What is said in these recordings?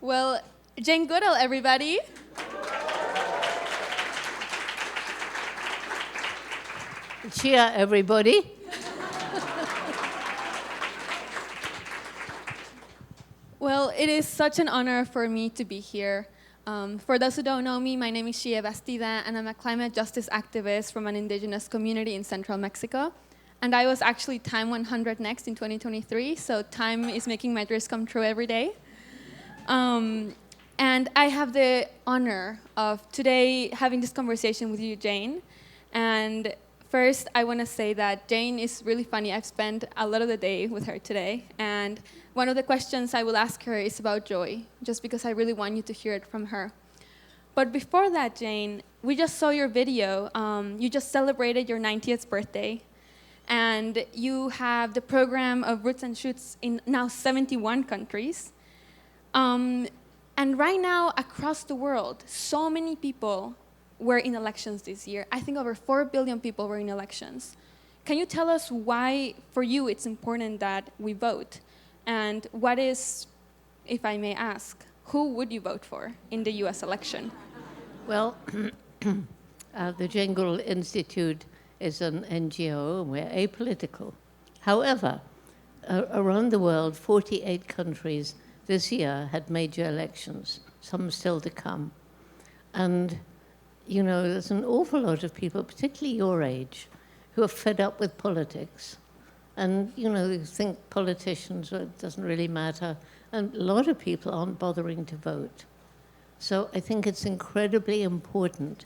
Well, Jane Goodall, everybody. Xiye, everybody. Well, it is such an honor for me to be here. For those who don't know me, my name is Xiye Bastida, and I'm a climate justice activist from an indigenous community in central Mexico. And I was actually TIME100 Next in 2023, so time is making my dreams come true every day. And I have the honor of today having this conversation with you, Jane. And first, I want to say that Jane is really funny. I've spent a lot of the day with her today. And one of the questions I will ask her is about joy, just because I really want you to hear it from her. But before that, Jane, we just saw your video. You just celebrated your 90th birthday. And you have the program of Roots and Shoots in now 71 countries. And right now, across the world, so many people were in elections this year. I think over 4 billion people were in elections. Can you tell us why, for you, it's important that we vote? And what is, if I may ask, who would you vote for in the US election? Well, the Jane Goodall Institute is an NGO, and we're apolitical. However, around the world, 48 countries this year had major elections, some still to come. And, you know, there's an awful lot of people, particularly your age, who are fed up with politics. And, you know, they think politicians, it doesn't really matter. And a lot of people aren't bothering to vote. So I think it's incredibly important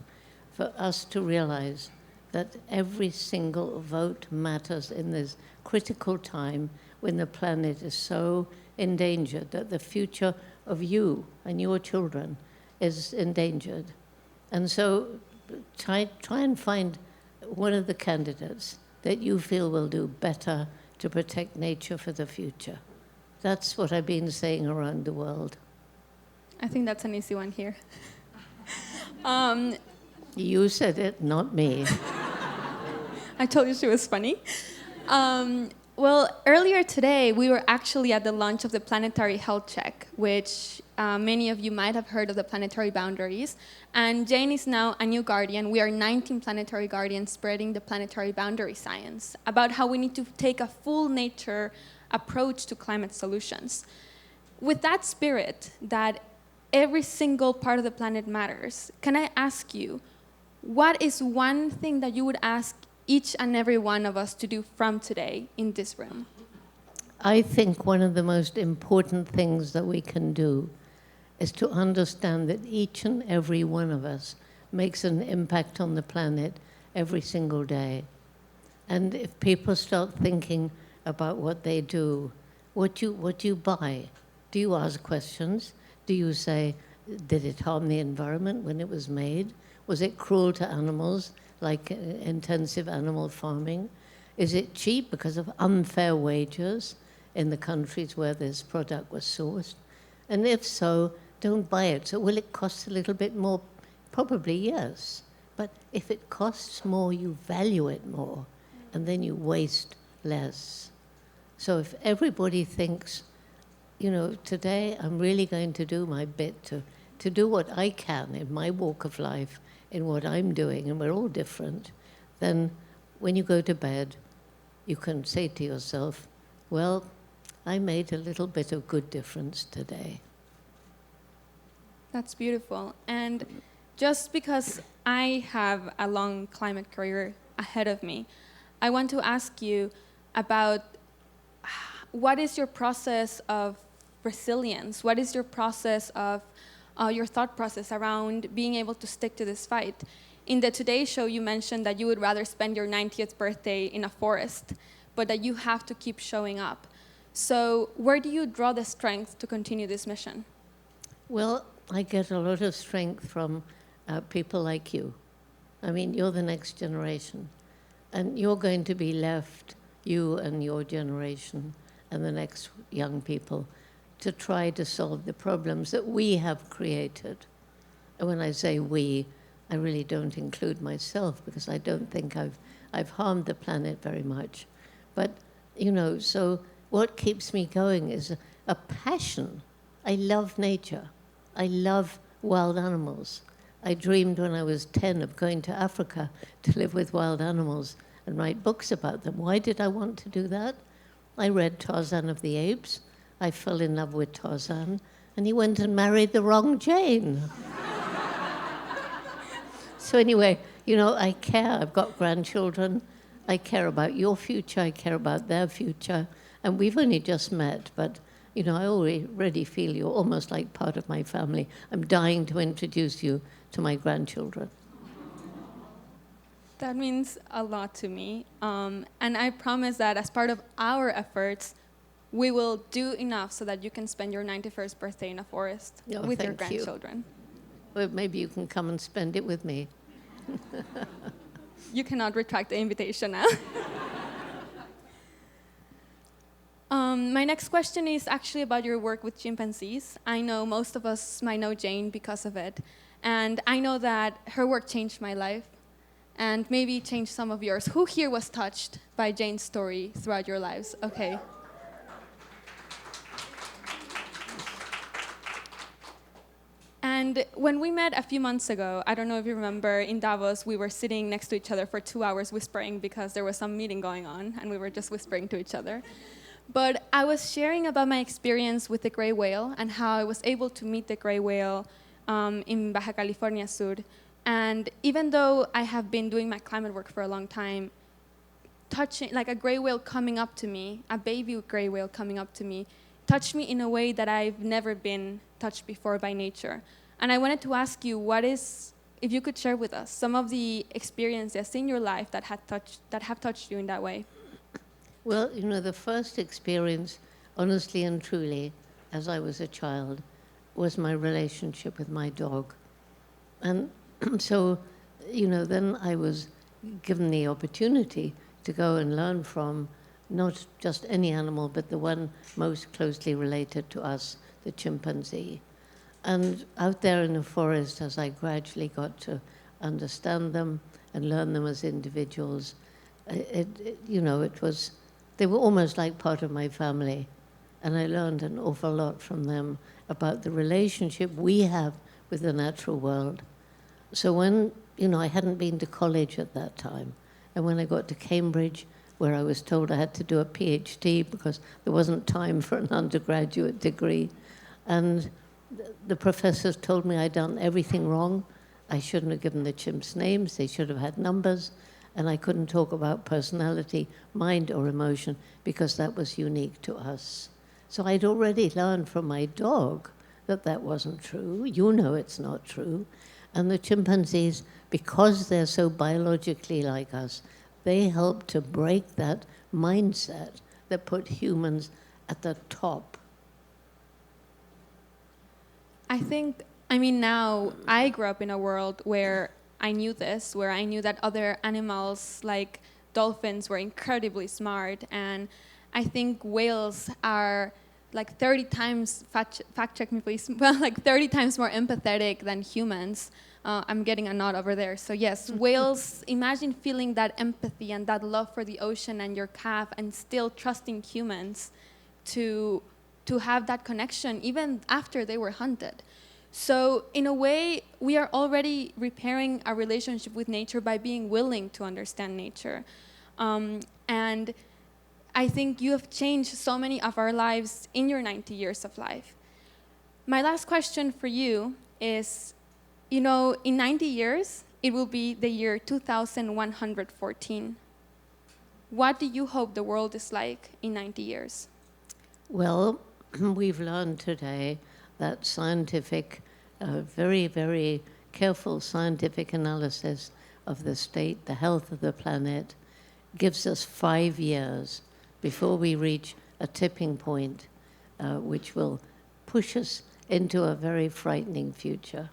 for us to realize that every single vote matters in this critical time when the planet is so endangered, that the future of you and your children is endangered. And so try and find one of the candidates that you feel will do better to protect nature for the future. That's what I've been saying around the world. I think that's an easy one here. You said it, not me. I told you she was funny. Well, earlier today, we were actually at the launch of the Planetary Health Check, which many of you might have heard of the planetary boundaries. And Jane is now a new guardian. We are 19 planetary guardians spreading the planetary boundary science about how we need to take a full nature approach to climate solutions. With that spirit, that every single part of the planet matters, can I ask you, what is one thing that you would ask each and every one of us to do from today in this room? I think one of the most important things that we can do is to understand that each and every one of us makes an impact on the planet every single day. And if people start thinking about what they do, what you buy, do you ask questions? Do you say, did it harm the environment when it was made? Was it cruel to animals, like intensive animal farming? Is it cheap because of unfair wages in the countries where this product was sourced? And if so, don't buy it. So will it cost a little bit more? Probably yes. But if it costs more, you value it more, and then you waste less. So if everybody thinks, you know, today I'm really going to do my bit to do what I can in my walk of life, in what I'm doing, and we're all different, then when you go to bed, you can say to yourself, well, I made a little bit of good difference today. That's beautiful. And just because I have a long climate career ahead of me, I want to ask you about what is your process of resilience? What is your process of your thought process around being able to stick to this fight? In the Today Show, you mentioned that you would rather spend your 90th birthday in a forest, but that you have to keep showing up. So where do you draw the strength to continue this mission? Well, I get a lot of strength from people like you. I mean, you're the next generation, and you're going to be left, you and your generation and the next young people, to try to solve the problems that we have created. And when I say we, I really don't include myself, because I don't think I've harmed the planet very much. But, you know, so what keeps me going is a passion. I love nature. I love wild animals. I dreamed when I was 10 of going to Africa to live with wild animals and write books about them. Why did I want to do that? I read Tarzan of the Apes. I fell in love with Tarzan, and he went and married the wrong Jane. So anyway, you know, I care. I've got grandchildren. I care about your future. I care about their future. And we've only just met, but, you know, I already feel you're almost like part of my family. I'm dying to introduce you to my grandchildren. That means a lot to me. And I promise that as part of our efforts, we will do enough so that you can spend your 91st birthday in a forest with your grandchildren. Well, maybe you can come and spend it with me. You cannot retract the invitation now. My next question is actually about your work with chimpanzees. I know most of us might know Jane because of it. And I know that her work changed my life and maybe changed some of yours. Who here was touched by Jane's story throughout your lives? Okay. And when we met a few months ago, I don't know if you remember, in Davos, we were sitting next to each other for 2 hours whispering because there was some meeting going on, and we were just whispering to each other. But I was sharing about my experience with the gray whale and how I was able to meet the gray whale in Baja California Sur. And even though I have been doing my climate work for a long time, touching, like a gray whale coming up to me, a baby gray whale coming up to me, touched me in a way that I've never been touched before by nature. And I wanted to ask you, if you could share with us some of the experiences in your life that have touched you in that way. Well, you know, the first experience, honestly and truly, as I was a child, was my relationship with my dog. And so, you know, then I was given the opportunity to go and learn from not just any animal, but the one most closely related to us, the chimpanzee. And out there in the forest, as I gradually got to understand them and learn them as individuals, they were almost like part of my family. And I learned an awful lot from them about the relationship we have with the natural world. So when, I hadn't been to college at that time, and when I got to Cambridge, where I was told I had to do a PhD because there wasn't time for an undergraduate degree, and the professors told me I'd done everything wrong. I shouldn't have given the chimps names. They should have had numbers. And I couldn't talk about personality, mind, or emotion because that was unique to us. So I'd already learned from my dog that that wasn't true. You know it's not true. And the chimpanzees, because they're so biologically like us, they help to break that mindset that put humans at the top. Now I grew up in a world where I knew this, where I knew that other animals like dolphins were incredibly smart, and I think whales are like 30 times, fact check me please, well, like 30 times more empathetic than humans. I'm getting a nod over there. So yes, whales, imagine feeling that empathy and that love for the ocean and your calf and still trusting humans to have that connection even after they were hunted. So in a way, we are already repairing our relationship with nature by being willing to understand nature. And I think you have changed so many of our lives in your 90 years of life. My last question for you is, in 90 years, it will be the year 2114. What do you hope the world is like in 90 years? Well, we've learned today that scientific, very, very careful scientific analysis of the state, the health of the planet, gives us 5 years before we reach a tipping point, which will push us into a very frightening future.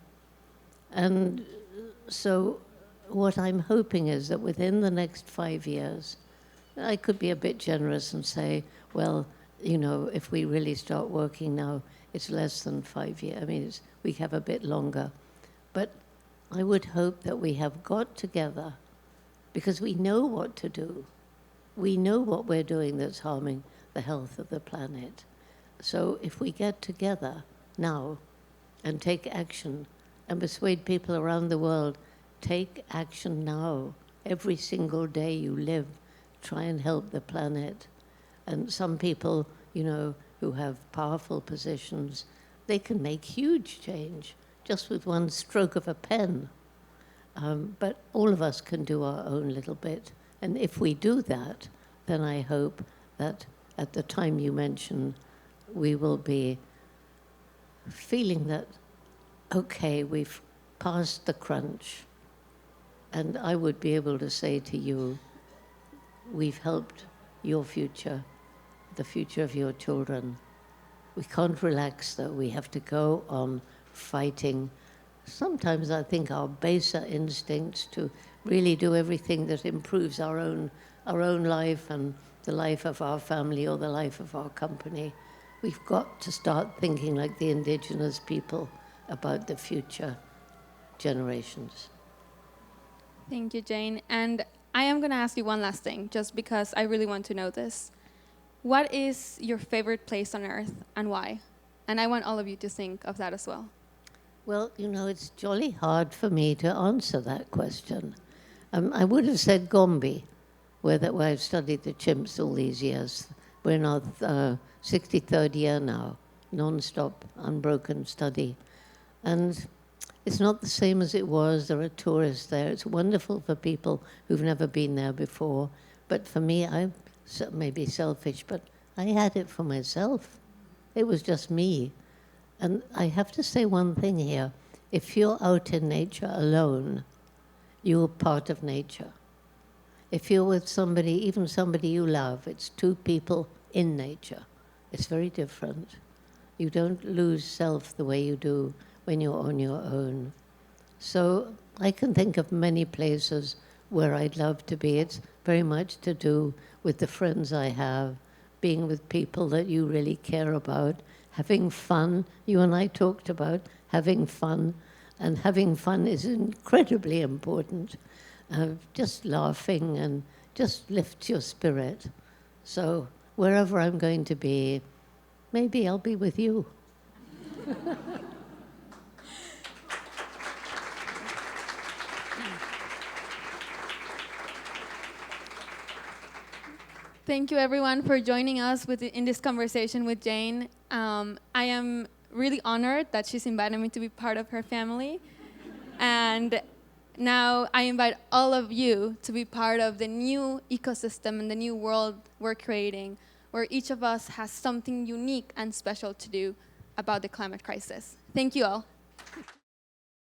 And so what I'm hoping is that within the next 5 years, I could be a bit generous and say, well, if we really start working now, it's less than 5 years. We have a bit longer. But I would hope that we have got together because we know what to do. We know what we're doing that's harming the health of the planet. So if we get together now and take action and persuade people around the world, take action now. Every single day you live, try and help the planet. And some people, you know, who have powerful positions, they can make huge change just with one stroke of a pen. But all of us can do our own little bit. And if we do that, then I hope that at the time you mention, we will be feeling that, okay, we've passed the crunch. And I would be able to say to you, we've helped your future, the future of your children. We can't relax, though. We have to go on fighting. Sometimes I think our baser instincts to really do everything that improves our own life and the life of our family or the life of our company. We've got to start thinking like the indigenous people about the future generations. Thank you, Jane. And I am going to ask you one last thing, just because I really want to know this. What is your favorite place on Earth and why? And I want all of you to think of that as well. Well, you know, it's jolly hard for me to answer that question. I would have said Gombe, where I've studied the chimps all these years. We're in our 63rd year now, non-stop, unbroken study. And it's not the same as it was. There are tourists there. It's wonderful for people who've never been there before. But for me, I may be selfish, but I had it for myself. It was just me. And I have to say one thing here. If you're out in nature alone, you're part of nature. If you're with somebody, even somebody you love, it's two people in nature. It's very different. You don't lose self the way you do when you're on your own. So I can think of many places where I'd love to be. It's very much to do with the friends I have, being with people that you really care about, having fun. You and I talked about having fun, and having fun is incredibly important. Just laughing and just lifts your spirit. So wherever I'm going to be, maybe I'll be with you. Thank you, everyone, for joining us in this conversation with Jane. I am really honored that she's invited me to be part of her family. And now I invite all of you to be part of the new ecosystem and the new world we're creating, where each of us has something unique and special to do about the climate crisis. Thank you all.